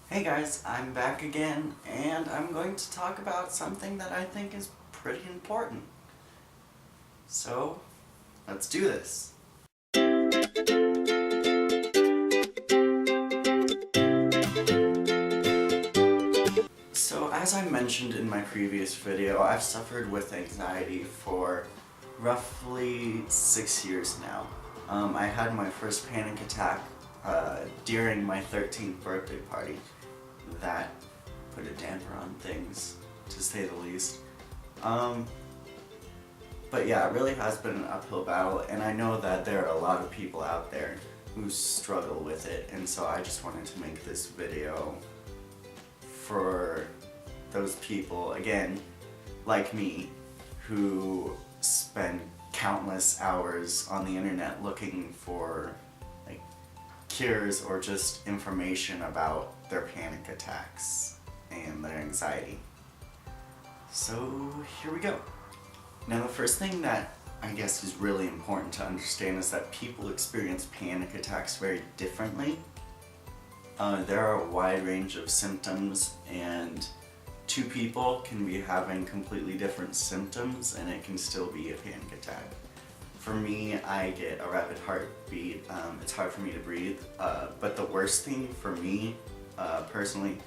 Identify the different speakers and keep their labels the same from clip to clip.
Speaker 1: Hey guys, I'm back again, and I'm going to talk about something that I think is pretty important. So, let's do this. So, as I mentioned in my previous video, I've suffered with anxiety for roughly 6 years now. I had my first panic attack during my 13th birthday party. That put a damper on things, to say the least. But yeah, it really has been an uphill battle, and I know that there are a lot of people out there who struggle with it, and so I just wanted to make this video for those people, again, like me, who spend countless hours on the internet looking for like cures or just information about their panic attacks and their anxiety. So here we go. Now the first thing that I guess is really important to understand is that people experience panic attacks very differently. There are a wide range of symptoms, and two people can be having completely different symptoms and it can still be a panic attack. For me, I get a rapid heartbeat, it's hard for me to breathe, but the worst thing for me, personally,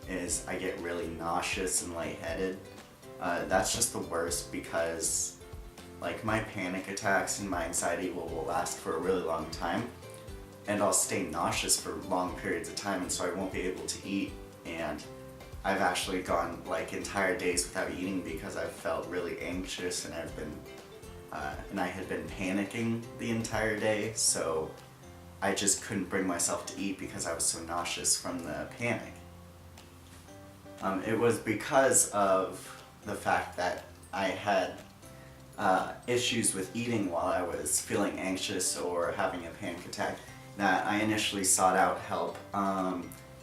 Speaker 1: is I get really nauseous and lightheaded. That's just the worst because like my panic attacks and my anxiety will last for a really long time, and I'll stay nauseous for long periods of time, and so I won't be able to eat, and I've actually gone like entire days without eating because I've felt really anxious and I had been panicking the entire day, so I just couldn't bring myself to eat because I was so nauseous from the panic. It was because of the fact that I had issues with eating while I was feeling anxious or having a panic attack that I initially sought out help.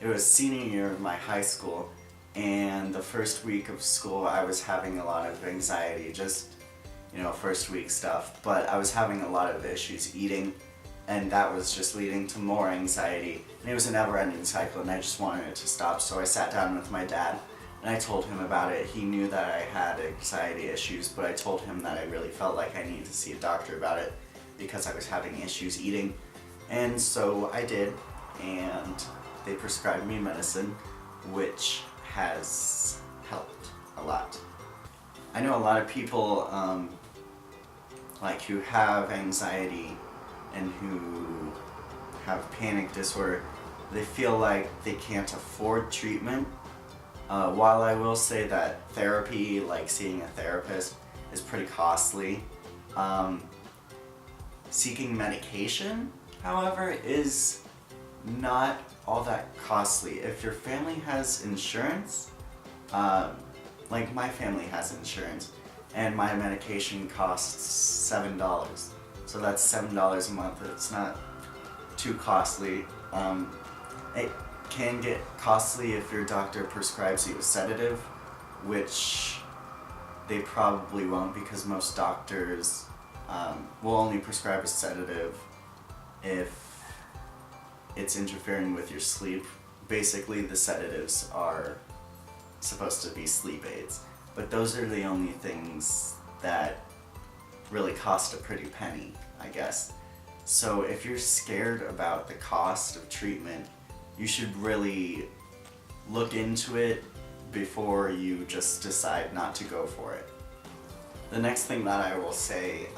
Speaker 1: It was senior year of my high school, and the first week of school I was having a lot of anxiety, just first week stuff, but I was having a lot of issues eating, and that was just leading to more anxiety, and it was a never-ending cycle, and I just wanted it to stop. So I sat down with my dad and I told him about it. He knew that I had anxiety issues, but I told him that I really felt like I needed to see a doctor about it because I was having issues eating, and so I did, and they prescribed me medicine, which has helped a lot. I know a lot of people who have anxiety and who have panic disorder, they feel like they can't afford treatment. While I will say that therapy, like seeing a therapist, is pretty costly, seeking medication, however, is not all that costly. If your family has insurance, like my family has insurance, and my medication costs $7. So that's $7 a month. It's not too costly. It can get costly if your doctor prescribes you a sedative, which they probably won't, because most doctors will only prescribe a sedative if it's interfering with your sleep. Basically, the sedatives are supposed to be sleep aids, but those are the only things that really cost a pretty penny, I guess. So if you're scared about the cost of treatment, you should really look into it before you just decide not to go for it. The next thing that I will say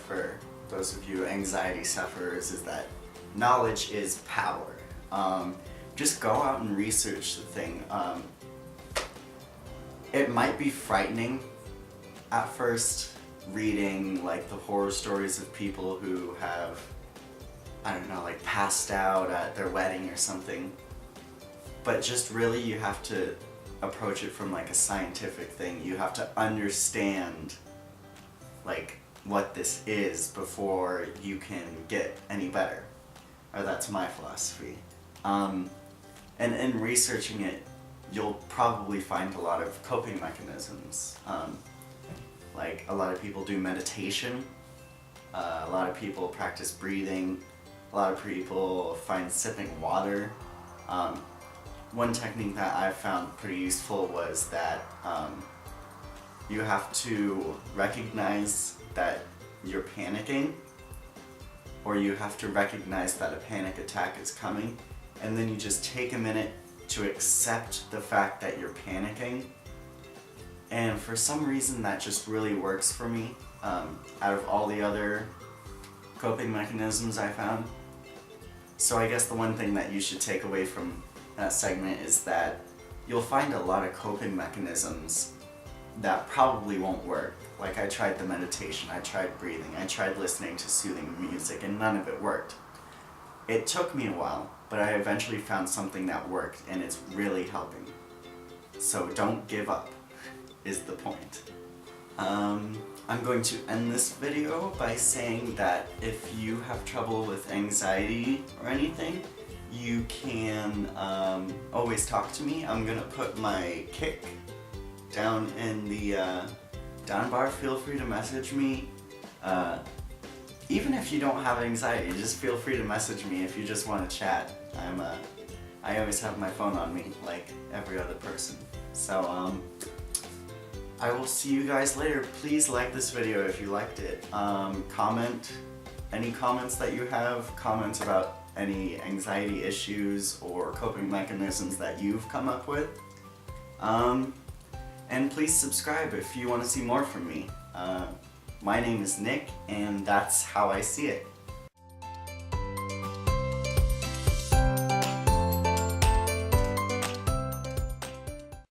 Speaker 1: for those of you anxiety sufferers is that knowledge is power. Just go out and research the thing. It might be frightening at first, reading like the horror stories of people who have, I don't know, like passed out at their wedding or something, but just really you have to approach it from like a scientific thing. You have to understand like what this is before you can get any better, or that's my philosophy. And in researching it, you'll probably find a lot of coping mechanisms. Like a lot of people do meditation, a lot of people practice breathing, a lot of people find sipping water. one technique that I found pretty useful was that you have to recognize that you're panicking, or you have to recognize that a panic attack is coming, and then you just take a minute to accept the fact that you're panicking. And for some reason that just really works for me, out of all the other coping mechanisms I found. So I guess the one thing that you should take away from that segment is that you'll find a lot of coping mechanisms that probably won't work. Like, I tried the meditation, I tried breathing, I tried listening to soothing music, and none of it worked. It took me a while, but I eventually found something that worked, and it's really helping. So don't give up, is the point. I'm going to end this video by saying that if you have trouble with anxiety or anything, you can always talk to me. I'm gonna put my Kick down in the down bar. Feel free to message me. Even if you don't have anxiety, just feel free to message me if you just want to chat. I always have my phone on me, like every other person. So I will see you guys later. Please like this video if you liked it. Comment any comments that you have, comments about any anxiety issues or coping mechanisms that you've come up with. And please subscribe if you want to see more from me. My name is Nick, and that's how I see it.